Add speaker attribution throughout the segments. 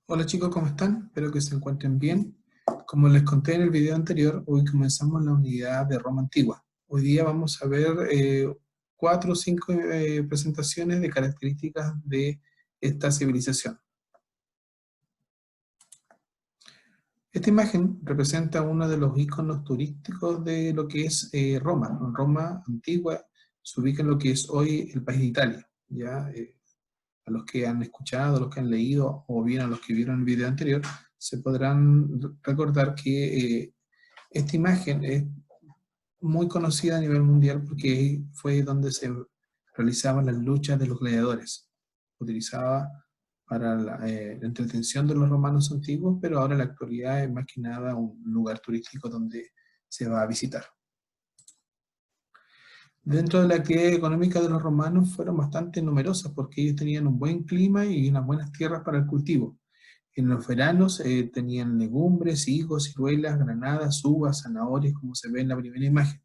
Speaker 1: Hola chicos, ¿cómo están? Espero que se encuentren bien. Como les conté en el video anterior, hoy comenzamos la unidad de Roma Antigua. Hoy día vamos a ver 4 o 5 presentaciones de características de esta civilización. Esta imagen representa uno de los iconos turísticos de lo que es Roma. Roma Antigua se ubica en lo que es hoy el país de Italia. ¿Ya? A los que han escuchado, a los que han leído o bien a los que vieron el video anterior, se podrán recordar que esta imagen es muy conocida a nivel mundial porque fue donde se realizaban las luchas de los gladiadores. Utilizaba para la entretención de los romanos antiguos, pero ahora en la actualidad es más que nada un lugar turístico donde se va a visitar. Dentro de la actividad económica de los romanos fueron bastante numerosas porque ellos tenían un buen clima y unas buenas tierras para el cultivo. En los veranos tenían legumbres, higos, ciruelas, granadas, uvas, zanahorias, como se ve en la primera imagen,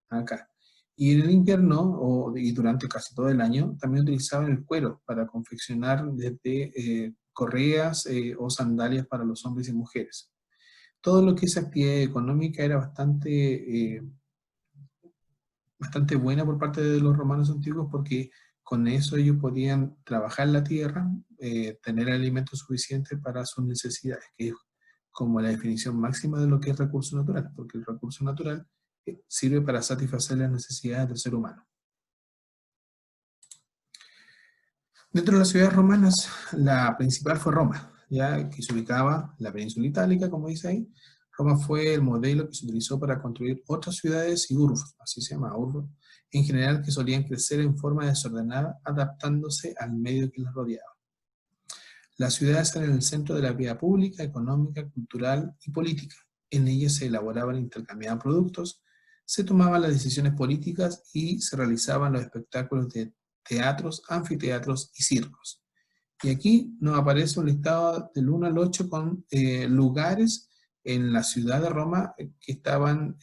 Speaker 1: acá. Y en el invierno, y durante casi todo el año, también utilizaban el cuero para confeccionar desde correas o sandalias para los hombres y mujeres. Todo lo que es actividad económica era bastante buena por parte de los romanos antiguos porque con eso ellos podían trabajar la tierra, tener alimentos suficientes para sus necesidades, que es como la definición máxima de lo que es recurso natural, porque el recurso natural sirve para satisfacer las necesidades del ser humano. Dentro de las ciudades romanas, la principal fue Roma, ya que se ubicaba en la península itálica, como dice ahí. Roma fue el modelo que se utilizó para construir otras ciudades y urbes, así se llama, urbes, en general que solían crecer en forma desordenada, adaptándose al medio que las rodeaba. Las ciudades eran el centro de la vida pública, económica, cultural y política. En ellas se elaboraban e intercambiaban productos, se tomaban las decisiones políticas y se realizaban los espectáculos de teatros, anfiteatros y circos. Y aquí nos aparece un listado del 1 al 8 con lugares en la ciudad de Roma que estaban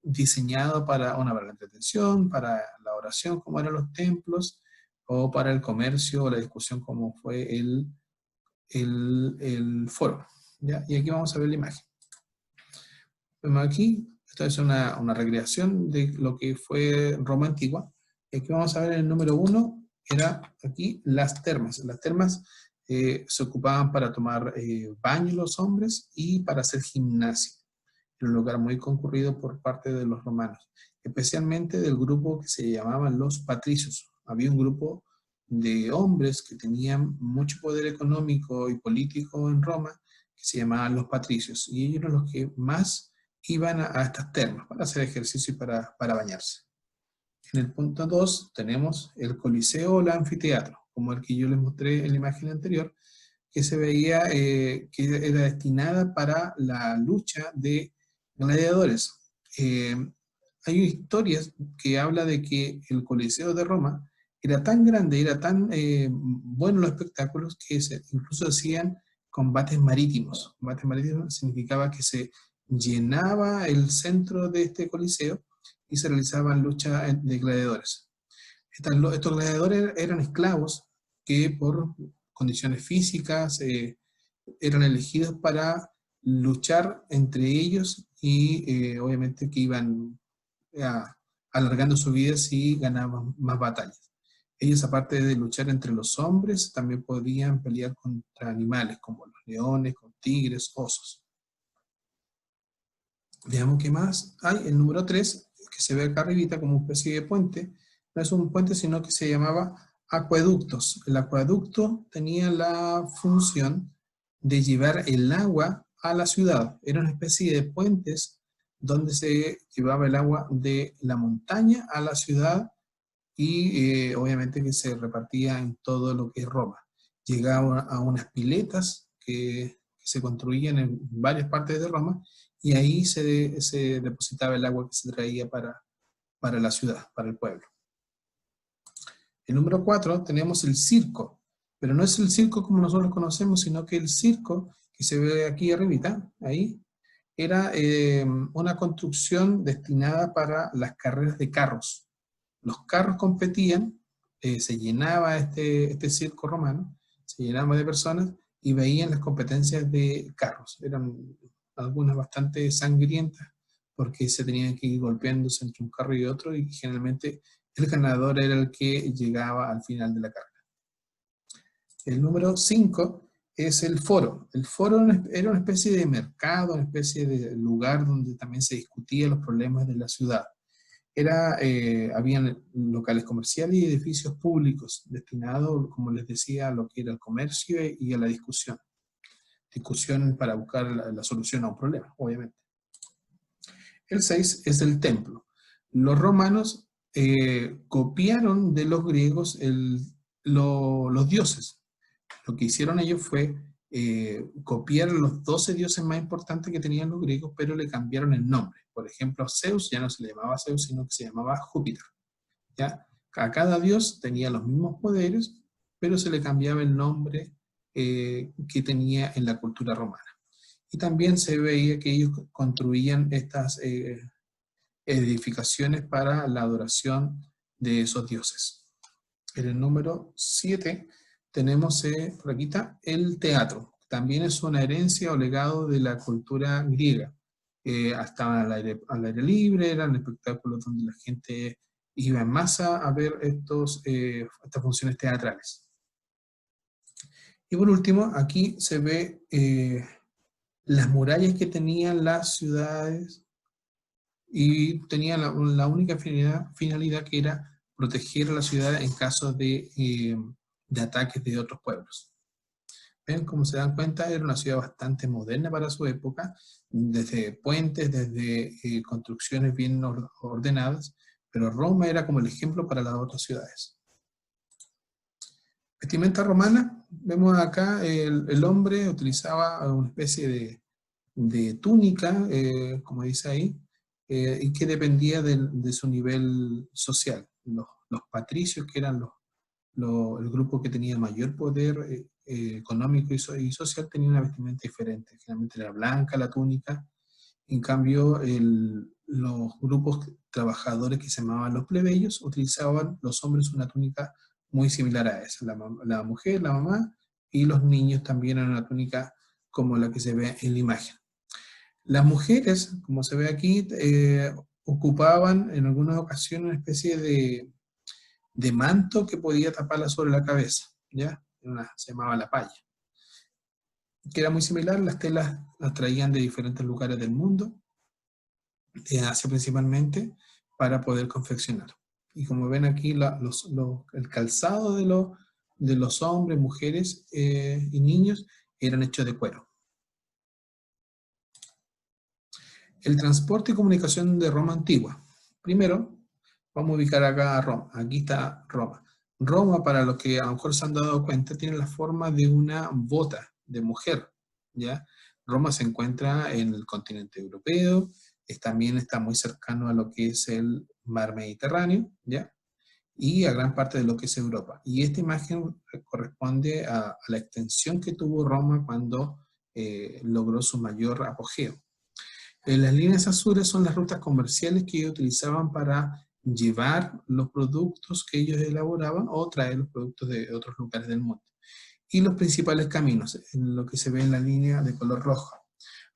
Speaker 1: diseñados para la entretención, para la oración, como eran los templos, o para el comercio o la discusión, como fue el foro. ¿Ya? Y aquí vamos a ver la imagen. Vemos aquí, esta es una recreación de lo que fue Roma antigua. Y aquí vamos a ver el número 1, era aquí las termas. Las termas se ocupaban para tomar baño los hombres y para hacer gimnasia. Era un lugar muy concurrido por parte de los romanos, especialmente del grupo que se llamaban los patricios. Había un grupo de hombres que tenían mucho poder económico y político en Roma, que se llamaban los patricios, y ellos eran los que más iban a estas termas para hacer ejercicio y para bañarse. En el punto 2 tenemos el coliseo o el anfiteatro, como el que yo les mostré en la imagen anterior, que se veía que era destinada para la lucha de gladiadores. Eh, Hay historias que habla de que el Coliseo de Roma era tan grande, era tan bueno los espectáculos que incluso hacían combates marítimos. Combates marítimos significaba que se llenaba el centro de este coliseo y se realizaban luchas de gladiadores. Estos gladiadores eran esclavos que por condiciones físicas eran elegidos para luchar entre ellos y obviamente que iban alargando su vida si ganaban más batallas. Ellos, aparte de luchar entre los hombres, también podían pelear contra animales como los leones, con tigres, osos. Veamos qué más hay. El número 3, que se ve acá arribita como una especie de puente, no es un puente, sino que se llamaba acueductos. El acueducto tenía la función de llevar el agua a la ciudad. Era una especie de puentes donde se llevaba el agua de la montaña a la ciudad y obviamente que se repartía en todo lo que es Roma. Llegaba a unas piletas que se construían en varias partes de Roma y ahí se depositaba el agua que se traía para la ciudad, para el pueblo. El número 4 tenemos el circo, pero no es el circo como nosotros conocemos, sino que el circo que se ve aquí arribita, ahí, era una construcción destinada para las carreras de carros. Los carros competían, se llenaba este circo romano, se llenaba de personas, y veían las competencias de carros. Eran algunas bastante sangrientas, porque se tenían que ir golpeándose entre un carro y otro, y generalmente el ganador era el que llegaba al final de la carrera. El número 5 es el foro. El foro era una especie de mercado, una especie de lugar donde también se discutían los problemas de la ciudad. Habían locales comerciales y edificios públicos destinados, como les decía, a lo que era el comercio y a la discusión. Discusión para buscar la solución a un problema, obviamente. El 6 es el templo. Los romanos copiaron de los griegos los dioses. Lo que hicieron ellos fue copiar los 12 dioses más importantes que tenían los griegos, pero le cambiaron el nombre. Por ejemplo, Zeus ya no se le llamaba Zeus, sino que se llamaba Júpiter. ¿Ya? A cada dios tenía los mismos poderes, pero se le cambiaba el nombre que tenía en la cultura romana. Y también se veía que ellos construían estas edificaciones para la adoración de esos dioses. En el número 7 tenemos, por aquí está, el teatro. También es una herencia o legado de la cultura griega. Estaban al aire libre, eran espectáculos donde la gente iba en masa a ver estas funciones teatrales. Y por último, aquí se ve las murallas que tenían las ciudades, y tenían la única finalidad que era proteger a la ciudad en caso de ataques de otros pueblos. ¿Ven? Como se dan cuenta, era una ciudad bastante moderna para su época, desde puentes, desde construcciones bien ordenadas, pero Roma era como el ejemplo para las otras ciudades. Vestimenta romana, vemos acá el hombre utilizaba una especie de túnica, como dice ahí, y que dependía de su nivel social. Los patricios, que eran el grupo que tenía mayor poder económico y social, tenía una vestimenta diferente. Generalmente era blanca la túnica. En cambio, los grupos trabajadores que se llamaban los plebeyos utilizaban los hombres una túnica muy similar a esa. La mujer, la mamá y los niños también eran una túnica como la que se ve en la imagen. Las mujeres, como se ve aquí, ocupaban en algunas ocasiones una especie de manto que podía taparla sobre la cabeza, ¿ya? Se llamaba la palla. Que era muy similar, las telas las traían de diferentes lugares del mundo, de Asia principalmente, para poder confeccionar. Y como ven aquí, el calzado de los hombres, mujeres y niños eran hechos de cuero. El transporte y comunicación de Roma antigua. Primero, vamos a ubicar acá a Roma. Aquí está Roma. Roma, para los que a lo mejor se han dado cuenta, tiene la forma de una bota de mujer, ¿ya? Roma se encuentra en el continente europeo, también está muy cercano a lo que es el mar Mediterráneo, ¿ya? Y a gran parte de lo que es Europa. Y esta imagen corresponde a la extensión que tuvo Roma cuando logró su mayor apogeo. Las líneas azules son las rutas comerciales que ellos utilizaban para llevar los productos que ellos elaboraban o traer los productos de otros lugares del mundo. Y los principales caminos, en lo que se ve en la línea de color rojo.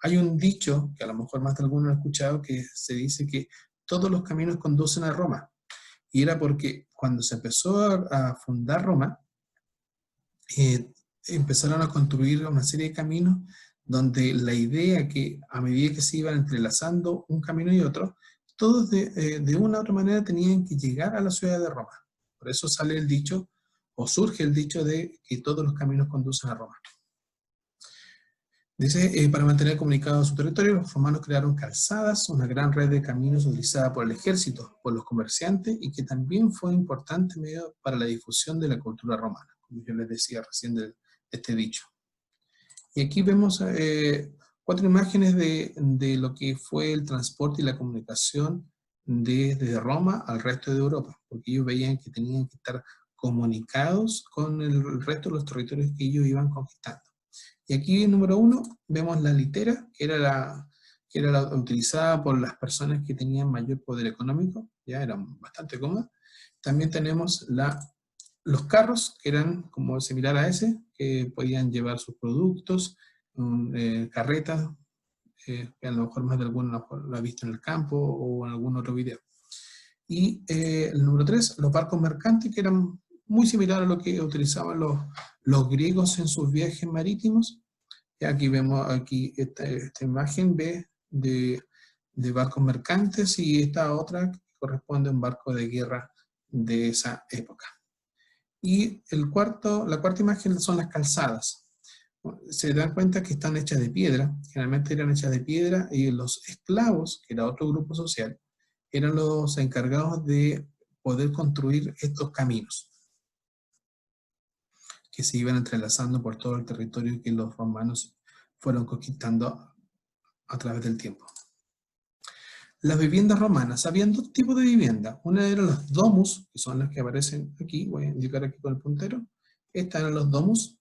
Speaker 1: Hay un dicho, que a lo mejor más de alguno ha escuchado, que se dice que todos los caminos conducen a Roma. Y era porque cuando se empezó a fundar Roma, empezaron a construir una serie de caminos donde la idea que a medida que se iban entrelazando un camino y otro, todos de una u otra manera tenían que llegar a la ciudad de Roma. Por eso sale el dicho, o surge el dicho de que todos los caminos conducen a Roma. Dice, para mantener comunicado su territorio, los romanos crearon calzadas, una gran red de caminos utilizada por el ejército, por los comerciantes, y que también fue un importante medio para la difusión de la cultura romana, como yo les decía recién de este dicho. Y aquí vemos 4 imágenes de lo que fue el transporte y la comunicación desde Roma al resto de Europa, porque ellos veían que tenían que estar comunicados con el resto de los territorios que ellos iban conquistando. Y aquí, en número 1, vemos la litera, que era la utilizada por las personas que tenían mayor poder económico, ya eran bastante cómodas. También tenemos los carros, que eran como similar a ese, que podían llevar sus productos, carretas, que a lo mejor más de alguno lo ha visto en el campo o en algún otro video. Y el número 3, los barcos mercantes, que eran muy similares a lo que utilizaban los griegos en sus viajes marítimos. Y aquí vemos esta imagen de barcos mercantes, y esta otra que corresponde a un barco de guerra de esa época. Y la cuarta imagen son las calzadas. Se dan cuenta que están hechas de piedra, generalmente eran hechas de piedra, y los esclavos, que era otro grupo social, eran los encargados de poder construir estos caminos que se iban entrelazando por todo el territorio que los romanos fueron conquistando a través del tiempo. Las viviendas romanas, habían dos tipos de vivienda. Una eran los domus, que son las que aparecen aquí, voy a indicar aquí con el puntero. Estas eran los domus,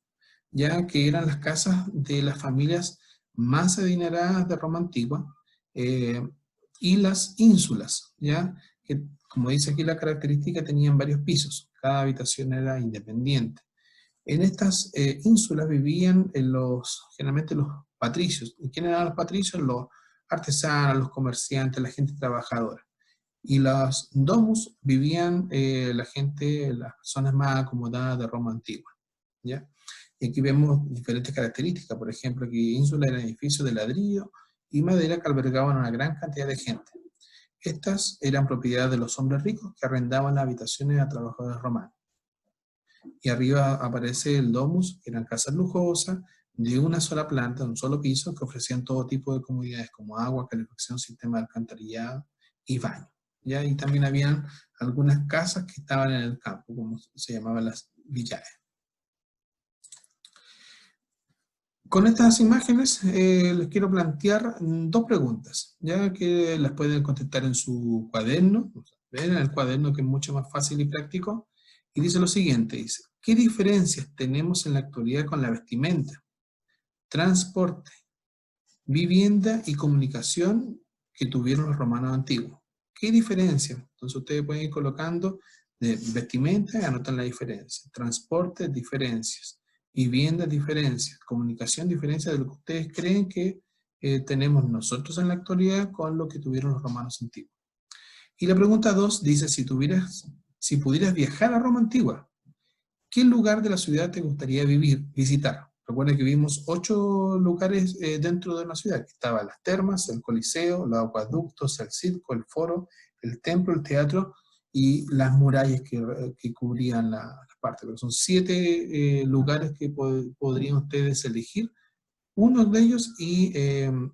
Speaker 1: ya que eran las casas de las familias más adineradas de Roma antigua, y las ínsulas, ya que, como dice aquí la característica, tenían varios pisos, cada habitación era independiente. En estas ínsulas vivían generalmente los patricios. ¿Y quiénes eran los patricios? Los artesanos, los comerciantes, la gente trabajadora. Y los domus vivían las personas más acomodadas de Roma antigua, ¿ya? Y aquí vemos diferentes características. Por ejemplo, que ínsula eran edificios de ladrillo y madera que albergaban una gran cantidad de gente. Estas eran propiedad de los hombres ricos que arrendaban las habitaciones a trabajadores romanos. Y arriba aparece el domus, que eran casas lujosas, de una sola planta, de un solo piso, que ofrecían todo tipo de comodidades como agua, calefacción, sistema de alcantarillado y baño. ¿Ya? Y también habían algunas casas que estaban en el campo, como se llamaban las villaes. Con estas imágenes les quiero plantear dos preguntas, ya que las pueden contestar en su cuaderno, en el cuaderno, que es mucho más fácil y práctico, y dice lo siguiente, dice: ¿qué diferencias tenemos en la actualidad con la vestimenta, transporte, vivienda y comunicación que tuvieron los romanos antiguos? ¿Qué diferencias? Entonces ustedes pueden ir colocando de vestimenta, anotan la diferencia, transporte, diferencias, vivienda, diferencias, comunicación, diferencias de lo que ustedes creen que tenemos nosotros en la actualidad con lo que tuvieron los romanos antiguos. Y la pregunta 2 dice: si pudieras viajar a Roma antigua, ¿qué lugar de la ciudad te gustaría visitar? Recuerden que vimos 8 lugares dentro de una ciudad, que estaban las termas, el coliseo, los acueductos, el circo, el foro, el templo, el teatro y las murallas que cubrían la parte. Pero son 7 lugares que podrían ustedes elegir, uno de ellos, y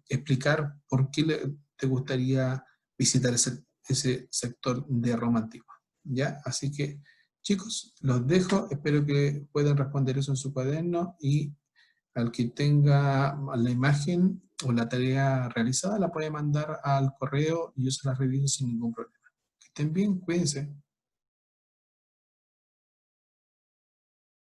Speaker 1: explicar por qué te gustaría visitar ese sector de Roma antigua. ¿Ya? Así que, chicos, los dejo. Espero que puedan responder eso en su cuaderno, y al que tenga la imagen o la tarea realizada la puede mandar al correo y yo se la reviso sin ningún problema. Que estén bien, cuídense.